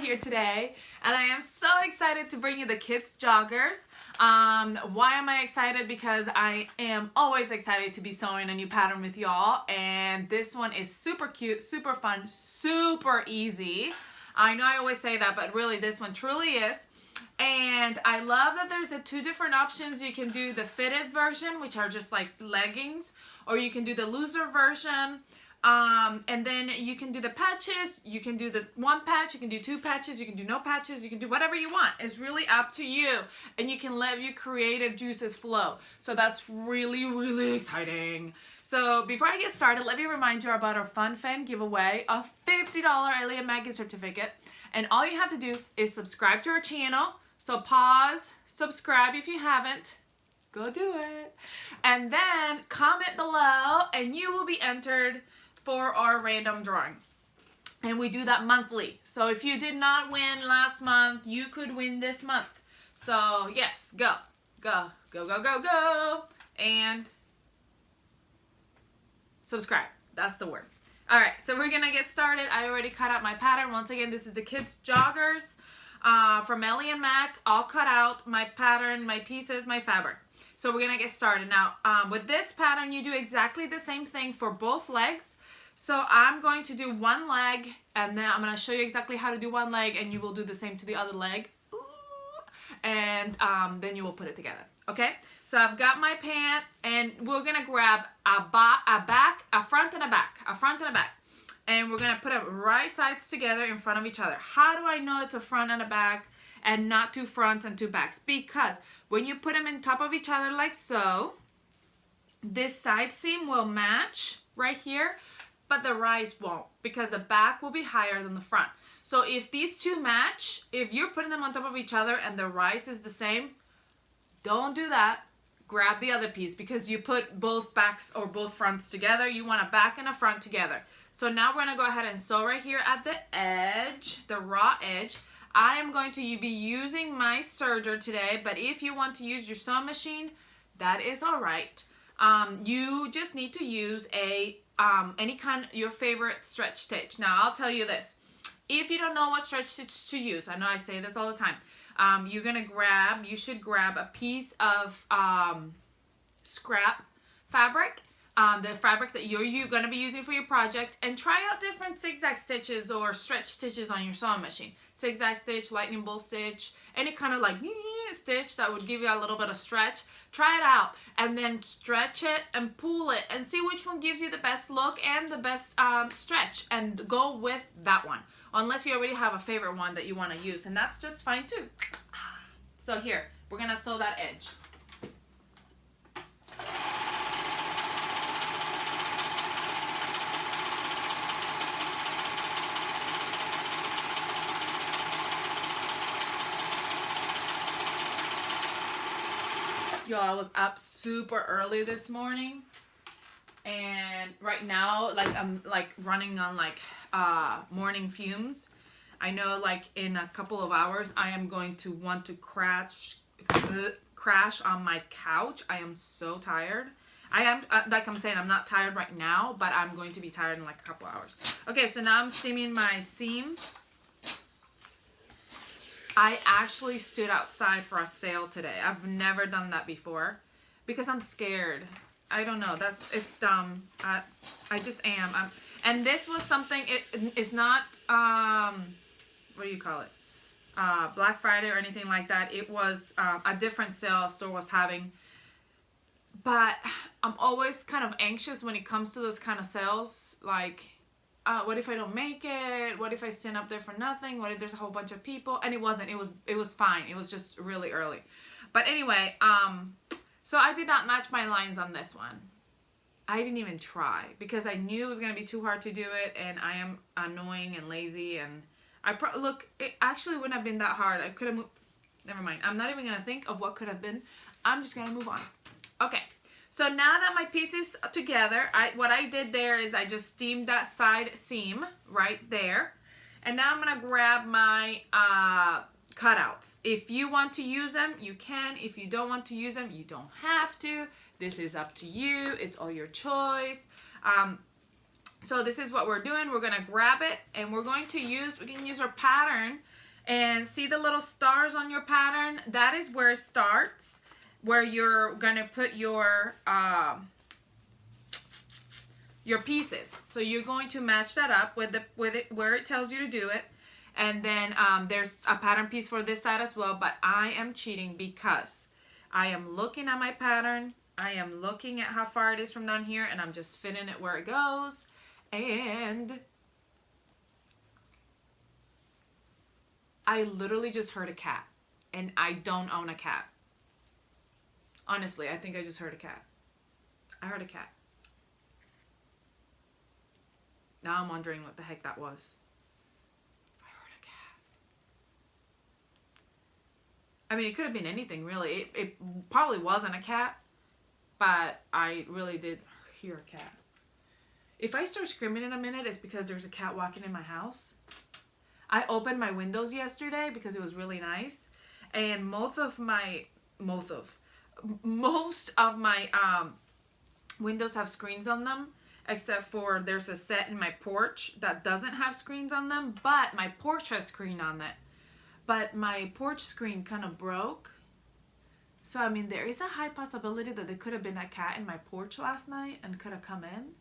here today, and I am so excited to bring you the kids joggers. Why am I excited? Because I am always excited to be sewing a new pattern with y'all, and this one is super cute, super fun, super easy. I know I always say that, but really this one truly is. And I love that there's the two different options. You can do the fitted version, which are just like leggings, or you can do the looser version. And then you can do the patches, you can do the one patch, you can do two patches, you can do no patches, you can do whatever you want. It's really up to you, and you can let your creative juices flow. So that's really, really exciting. So before I get started, let me remind you about our Fun Fan giveaway, a $50 Ellie and Maggie certificate. And all you have to do is subscribe to our channel. So pause, subscribe if you haven't. Go do it. And then comment below and you will be entered for our random drawing. And we do that monthly. So if you did not win last month, you could win this month. So yes, go, go, go, go, go, go. And subscribe. That's the word. All right, so we're gonna get started. I already cut out my pattern. Once again, this is the kids joggers from Ellie and Mac. All cut out, my pattern, my pieces, my fabric. So we're gonna get started. Now, with this pattern, you do exactly the same thing for both legs. So I'm going to do one leg, and then I'm gonna show you exactly how to do one leg, and you will do the same to the other leg. Ooh. And then you will put it together, okay? So I've got my pant, and we're gonna grab a front and a back. And we're gonna put them right sides together in front of each other. How do I know it's a front and a back and not two fronts and two backs? Because when you put them in top of each other like so, this side seam will match right here, but the rise won't, because the back will be higher than the front. So if these two match, if you're putting them on top of each other and the rise is the same, don't do that. Grab the other piece, because you put both backs or both fronts together. You want a back and a front together. So now we're gonna go ahead and sew right here at the edge, the raw edge. I am going to be using my serger today, but if you want to use your sewing machine, that is all right. You just need to use any kind, your favorite stretch stitch. Now I'll tell you this, if you don't know what stretch stitch to use, I know I say this all the time, you should grab a piece of scrap fabric, the fabric that you're going to be using for your project, and try out different zigzag stitches or stretch stitches on your sewing machine. Zigzag stitch, lightning bolt stitch, any kind of like stitch that would give you a little bit of stretch. Try it out and then stretch it and pull it and see which one gives you the best look and the best stretch, and go with that one. Unless you already have a favorite one that you want to use, and that's just fine too. So here, we're gonna sew that edge. Yo, I was up super early this morning, and right now, like, I'm like running on like morning fumes. I know like in a couple of hours I am going to want to crash on my couch. I am so tired. I am like I'm saying, I'm not tired right now, but I'm going to be tired in like a couple hours. Okay, so now I'm steaming my seam. I actually stood outside for a sale today. I've never done that before because I'm scared. I don't know. It's dumb. I just am. And this was something. It is not what do you call it? Black Friday or anything like that. It was a different sale a store was having. But I'm always kind of anxious when it comes to those kind of sales. Like, what if I don't make it? What if I stand up there for nothing? What if there's a whole bunch of people? And it wasn't. It was fine. It was just really early. But anyway, so I did not match my lines on this one. I didn't even try because I knew it was going to be too hard to do it, and I am annoying and lazy, and look, it actually wouldn't have been that hard. I could have moved. Never mind. I'm not even going to think of what could have been. I'm just going to move on. Okay. So now that my piece is together, what I did there is I just steamed that side seam right there. And now I'm going to grab my cutouts. If you want to use them, you can. If you don't want to use them, you don't have to. This is up to you. It's all your choice. So this is what we're doing. We're gonna grab it and we can use our pattern, and see the little stars on your pattern. That is where it starts, where you're gonna put your pieces. So you're going to match that up with it where it tells you to do it. And then there's a pattern piece for this side as well, but I am cheating because I am looking at my pattern. I am looking at how far it is from down here, and I'm just fitting it where it goes. And I literally just heard a cat, and I don't own a cat. Honestly, I think I just heard a cat. I heard a cat. Now I'm wondering what the heck that was. I heard a cat. I mean, it could have been anything, really. It probably wasn't a cat, but I really did hear a cat. If I start screaming in a minute, it's because there's a cat walking in my house. I opened my windows yesterday because it was really nice, and most of my windows have screens on them, except for there's a set in my porch that doesn't have screens on them, but my porch has screen on it. But my porch screen kind of broke. So, I mean, there is a high possibility that there could have been a cat in my porch last night and could have come in.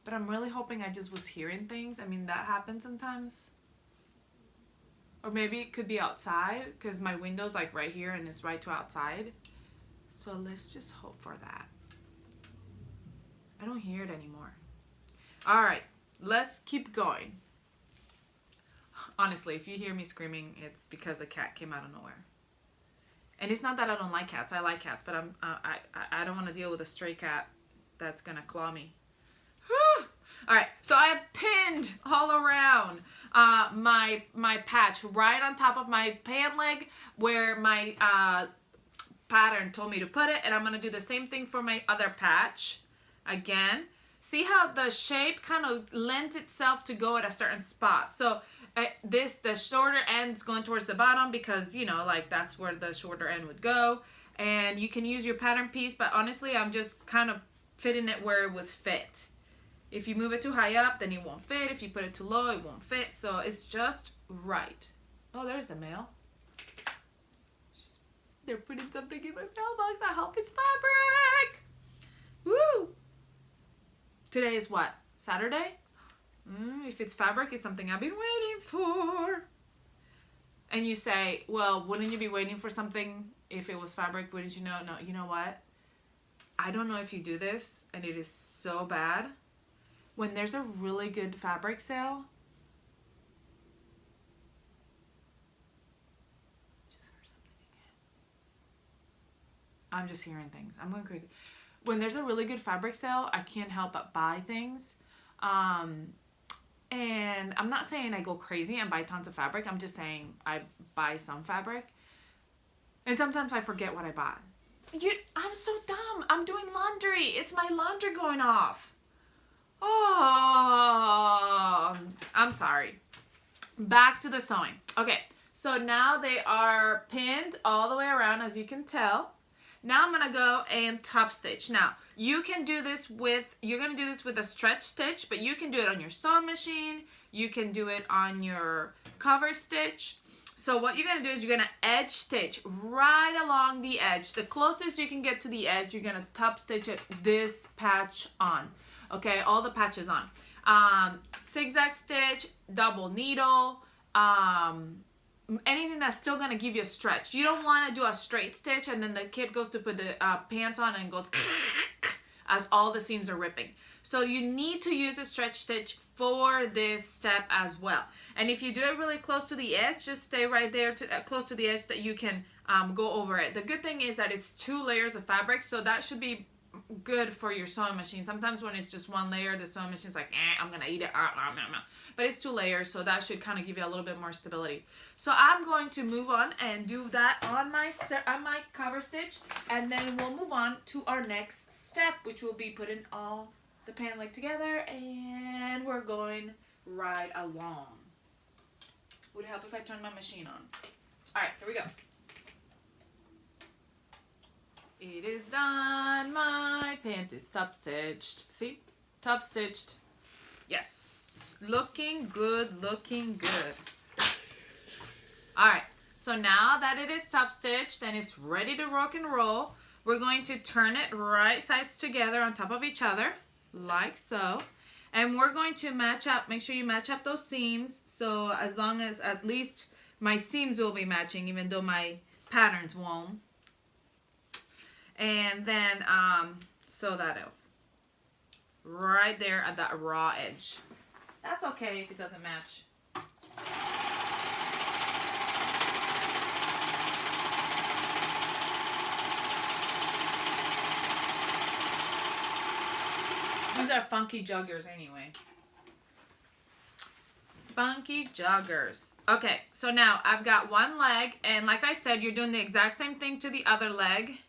But I'm really hoping I just was hearing things. I mean, that happens sometimes. Or maybe it could be outside, because my window's like right here and it's right to outside. So let's just hope for that. I don't hear it anymore. All right, let's keep going. Honestly, if you hear me screaming, it's because a cat came out of nowhere. And it's not that I don't like cats. I like cats, but I don't want to deal with a stray cat that's gonna claw me. All right, so I have pinned all around my patch right on top of my pant leg where my pattern told me to put it, and I'm gonna do the same thing for my other patch. Again, see how the shape kind of lends itself to go at a certain spot. So the shorter end's going towards the bottom because, you know, like that's where the shorter end would go. And you can use your pattern piece, but honestly, I'm just kind of fitting it where it would fit. If you move it too high up, then it won't fit. If you put it too low, it won't fit. So it's just right. Oh, there's the mail. They're putting something in my mailbox. I hope it's fabric. Woo! Today is what? Saturday? If it's fabric, it's something I've been waiting for. And you say, well, wouldn't you be waiting for something if it was fabric? Wouldn't you know? No, you know what? I don't know if you do this, and it is so bad. When there's a really good fabric sale, I'm just hearing things. I'm going crazy. When there's a really good fabric sale, I can't help but buy things. And I'm not saying I go crazy and buy tons of fabric. I'm just saying I buy some fabric. And sometimes I forget what I bought. I'm so dumb. I'm doing laundry. It's my laundry going off. Oh, I'm sorry. Back to the sewing. Okay, so now they are pinned all the way around, as you can tell. Now I'm gonna go and top stitch. Now you can do this you're gonna do this with a stretch stitch, but you can do it on your sewing machine. You can do it on your cover stitch. So what you're gonna do is you're gonna edge stitch right along the edge. The closest you can get to the edge, you're gonna top stitch it this patch on. Okay, all the patches on. Zigzag stitch, double needle, anything that's still gonna give you a stretch. You don't wanna do a straight stitch and then the kid goes to put the pants on and goes as all the seams are ripping. So you need to use a stretch stitch for this step as well. And if you do it really close to the edge, just stay right there close to the edge that you can go over it. The good thing is that it's 2 layers of fabric, so that should be good for your sewing machine. Sometimes when it's just 1 layer, the sewing machine's like, I'm gonna eat it. But it's 2 layers, so that should kind of give you a little bit more stability. So I'm going to move on and do that on my cover stitch, and then we'll move on to our next step, which will be putting all the pant leg together, and we're going right along. Would it help if I turned my machine on? All right, here we go. It is done. My pant is top stitched. See? Top stitched. Yes. Looking good, looking good. Alright, so now that it is top stitched and it's ready to rock and roll, we're going to turn it right sides together on top of each other, like so. And we're going to match up, make sure you match up those seams, so as long as at least my seams will be matching, even though my patterns won't. And then sew that out. Right there at that raw edge. That's okay if it doesn't match. These are funky joggers anyway. Funky joggers. Okay, so now I've got one leg, and like I said, you're doing the exact same thing to the other leg.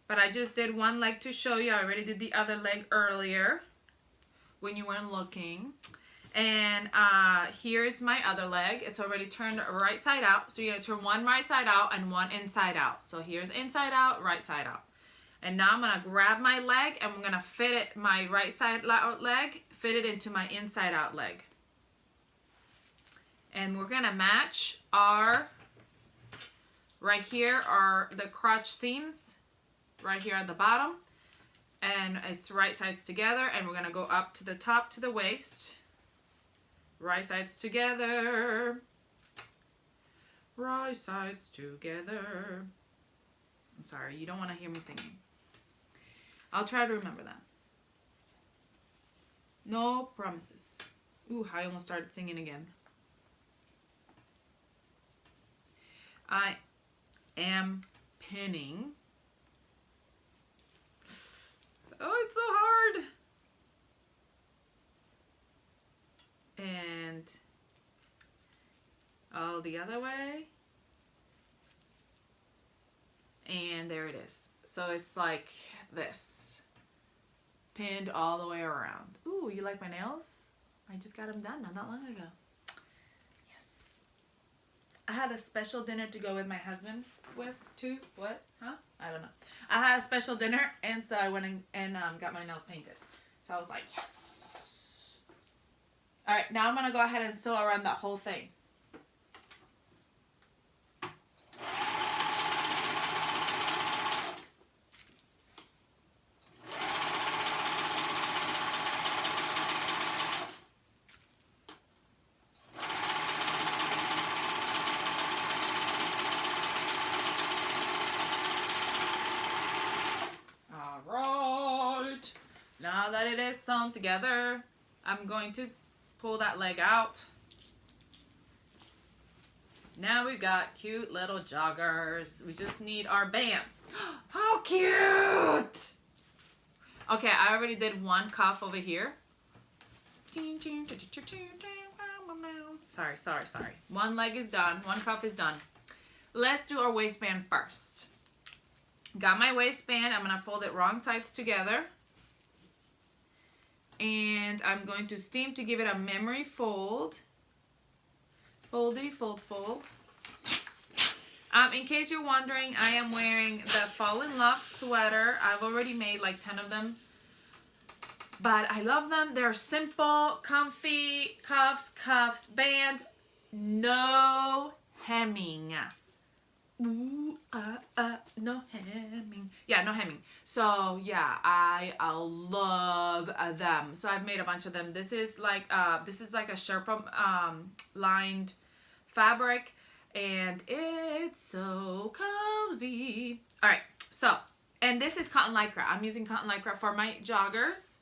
But I just did one leg to show you. I already did the other leg earlier when you weren't looking. And here's my other leg. It's already turned right side out. So you're going to turn one right side out and one inside out. So here's inside out, right side out. And now I'm going to grab my leg and I'm going to fit it, my right side out leg, fit it into my inside out leg. And we're going to match our, right here are the crotch seams, right here at the bottom. And it's right sides together, and we're going to go up to the top to the waist. Right sides together. Right sides together. I'm sorry, you don't want to hear me singing. I'll try to remember that. No promises. Ooh, I almost started singing again. I am pinning. Oh, it's so hard. And all the other way. And there it is. So it's like this. Pinned all the way around. Ooh, you like my nails? I just got them done not that long ago. Yes. I had a special dinner to go with my husband with, too. What? Huh? I don't know. I had a special dinner, and so I went and got my nails painted. So I was like, yes. All right, now I'm going to go ahead and sew around that whole thing. Now that it is sewn together, I'm going to pull that leg out. Now we've got cute little joggers. We just need our bands. How cute! Okay, I already did one cuff over here. Sorry. One leg is done. One cuff is done. Let's do our waistband first. Got my waistband. I'm going to fold it wrong sides together. And I'm going to steam to give it a memory fold. Foldy, fold, fold. In case you're wondering, I am wearing the Fall in Love sweater. I've already made like 10 of them. But I love them. They're simple, comfy, cuffs, band, no hemming. Ooh, no hemming. Yeah, no hemming. So yeah, I love them. So I've made a bunch of them. This is like a Sherpa lined fabric, and it's so cozy. All right, so and this is cotton lycra. I'm using cotton lycra for my joggers.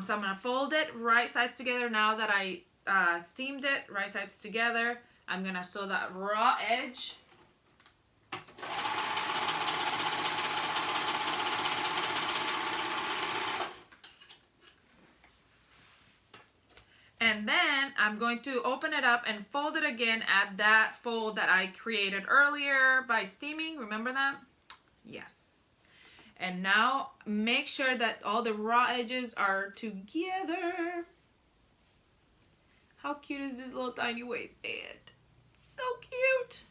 So I'm gonna fold it right sides together. Now that I steamed it, right sides together, I'm gonna sew that raw edge. And then I'm going to open it up and fold it again at that fold that I created earlier by steaming. Remember that? Yes. And now make sure that all the raw edges are together. How cute is this little tiny waistband? So cute.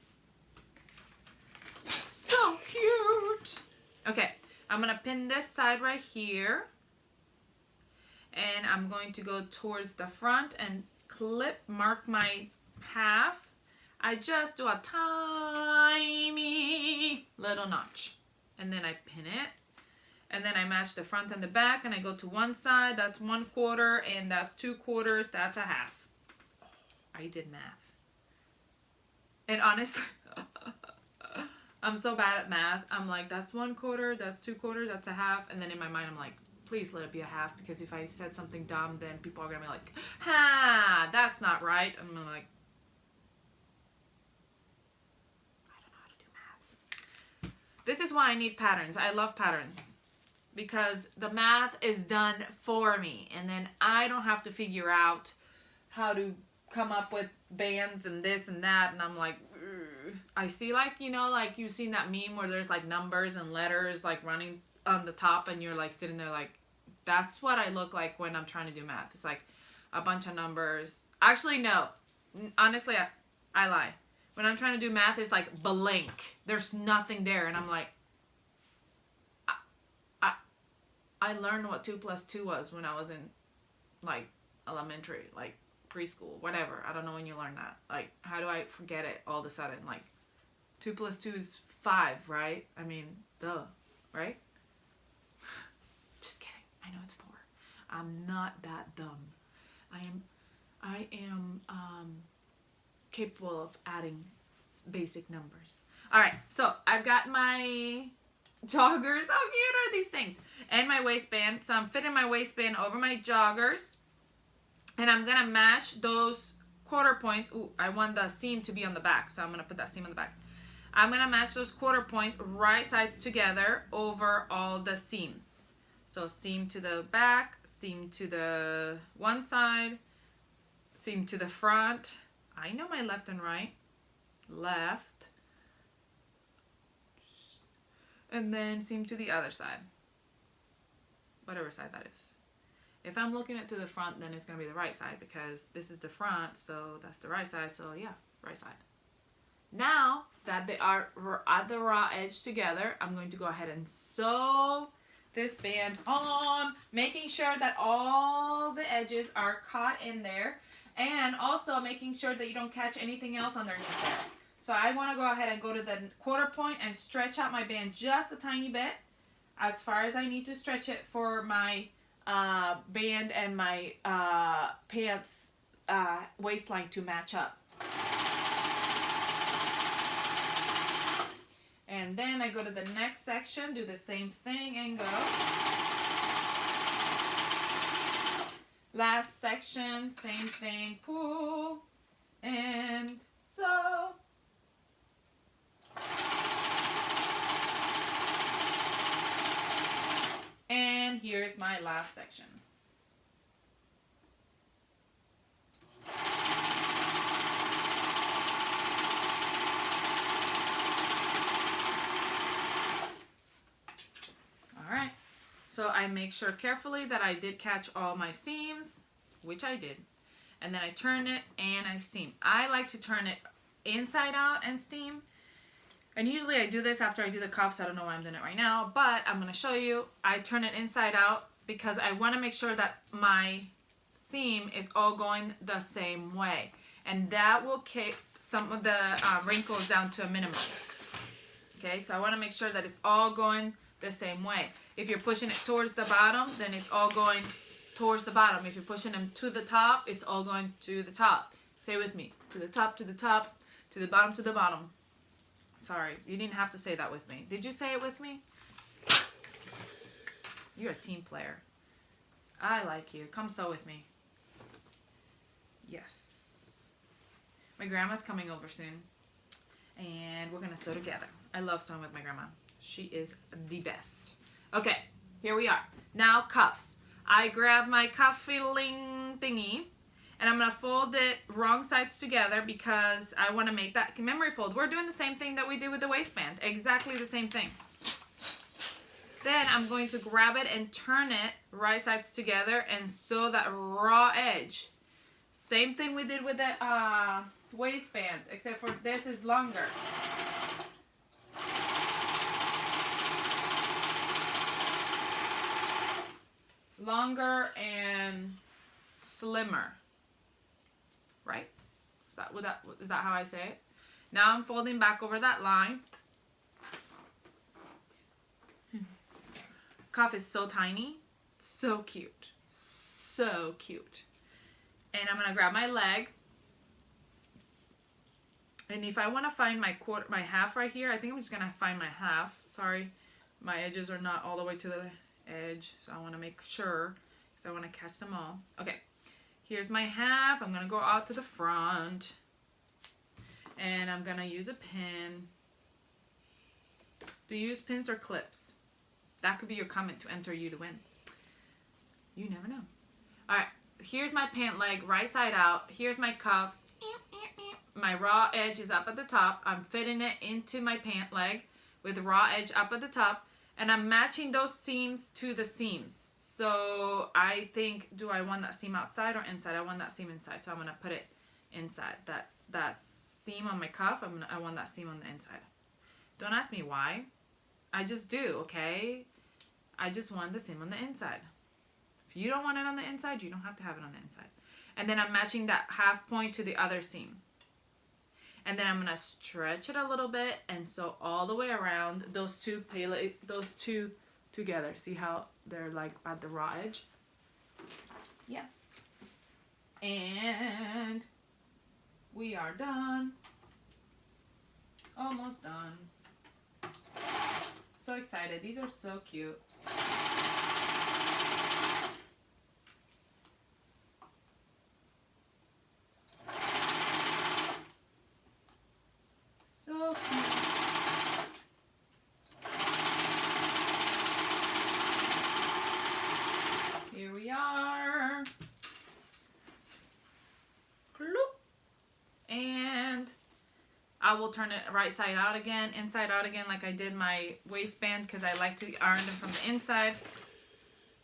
So cute. Okay, I'm going to pin this side right here. and I'm going to go towards the front and mark my half. I just do a tiny little notch, and then I pin it, and then I match the front and the back, and I go to one side, that's 1/4, and that's 2/4, that's a half. Oh, I did math. And honestly, I'm so bad at math. I'm like, that's 1/4, that's 2/4, that's a half, and then in my mind I'm like, please let it be a half, because if I said something dumb, then people are gonna be like, ha, that's not right. I'm like, I don't know how to do math. This is why I need patterns. I love patterns, because the math is done for me, and then I don't have to figure out how to come up with bands and this and that, and I'm like, ugh. I see, like, you know, like you've seen that meme where there's like numbers and letters like running on the top, and you're like sitting there like, that's what I look like when I'm trying to do math. It's like a bunch of numbers. Actually, no. Honestly, I lie. When I'm trying to do math, it's like blank. There's nothing there, and I'm like, I learned what 2 + 2 was when I was in like elementary, like preschool, whatever. I don't know when you learn that. Like, how do I forget it all of a sudden? Like, 2 + 2 is 5, right? I mean, duh, right? Just kidding. I know it's 4. I'm not that dumb. I am capable of adding basic numbers. All right, so I've got my joggers. How cute are these things? And my waistband. So I'm fitting my waistband over my joggers. And I'm going to match those 1/4 points. Ooh, I want the seam to be on the back, so I'm going to put that seam on the back. I'm going to match those 1/4 points right sides together over all the seams. So seam to the back, seam to the one side, seam to the front. I know my left and right. Left. And then seam to the other side. Whatever side that is. If I'm looking at to the front, then it's going to be the right side, because this is the front, so that's the right side. So yeah, right side. Now that they are at the raw edge together, I'm going to go ahead and sew this band on, making sure that all the edges are caught in there, and also making sure that you don't catch anything else underneath there. So I want to go ahead and go to the 1/4 point and stretch out my band just a tiny bit, as far as I need to stretch it for my band and my pants waistline to match up. And then I go to the next section, do the same thing, and go. Last section, same thing, pull and sew. And here's my last section. Alright, so I make sure carefully that I did catch all my seams, which I did. And then I turn it and I steam. I like to turn it inside out and steam. And usually I do this after I do the cuffs. I don't know why I'm doing it right now, but I'm going to show you. I turn it inside out because I want to make sure that my seam is all going the same way. And that will keep some of the wrinkles down to a minimum. Okay, so I want to make sure that it's all going the same way. If you're pushing it towards the bottom, then it's all going towards the bottom. If you're pushing them to the top, it's all going to the top. Say it with me. To the top, to the top, to the bottom, to the bottom. Sorry, you didn't have to say that with me. Did you say it with me? You're a team player. I like you. Come sew with me. Yes. My grandma's coming over soon. And we're going to sew together. I love sewing with my grandma. She is the best. Okay, here we are. Now cuffs. I grab my cuff filling thingy. And I'm going to fold it wrong sides together because I want to make that memory fold. We're doing the same thing that we did with the waistband. Exactly the same thing. Then I'm going to grab it and turn it right sides together and sew that raw edge. Same thing we did with that waistband, except for this is longer. longer and slimmer, right? Is that how I say it? Now I'm folding back over that line. Cuff is so tiny, so cute, so cute. And I'm gonna grab my leg. And if I want to find my half right here, I think I'm just gonna find my half. Sorry, my edges are not all the way to the edge, so I want to make sure because I want to catch them all. Okay, here's my half. I'm gonna go out to the front, and I'm gonna use a pin. Do you use pins or clips? That could be your comment to enter you to win. You never know. All right, here's my pant leg, right side out. Here's my cuff. My raw edge is up at the top. I'm fitting it into my pant leg with raw edge up at the top. And I'm matching those seams to the seams. So I think, do I want that seam outside or inside? I want that seam inside. So I'm going to put it inside. That's that seam on my cuff. I want that seam on the inside. Don't ask me why. I just do, okay? I just want the seam on the inside. If you don't want it on the inside, you don't have to have it on the inside. And then I'm matching that half point to the other seam. And then I'm going to stretch it a little bit and sew all the way around those two together. See how they're like at the raw edge? Yes. And we are done. Almost done. So excited. These are so cute. So cute. Here we are. And I will turn it right side out again, inside out again, like I did my waistband, because I like to iron them from the inside.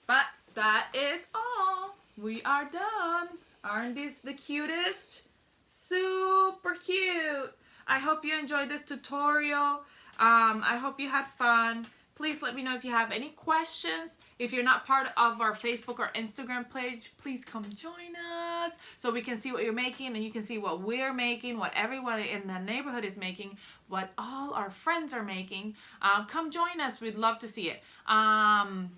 But that is all. We are done. Aren't these the cutest? Super cute. I hope you enjoyed this tutorial. I hope you had fun. Please let me know if you have any questions. If you're not part of our Facebook or Instagram page, please come join us so we can see what you're making, and you can see what we're making, what everyone in the neighborhood is making, what all our friends are making. Come join us. We'd love to see it. And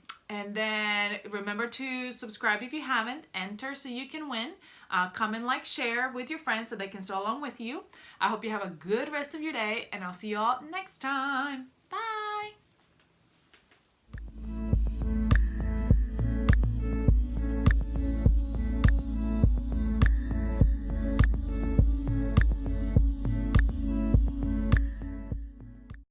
then remember to subscribe if you haven't. Enter so you can win. Come and share with your friends so they can sew along with you. I hope you have a good rest of your day, and I'll see you all next time.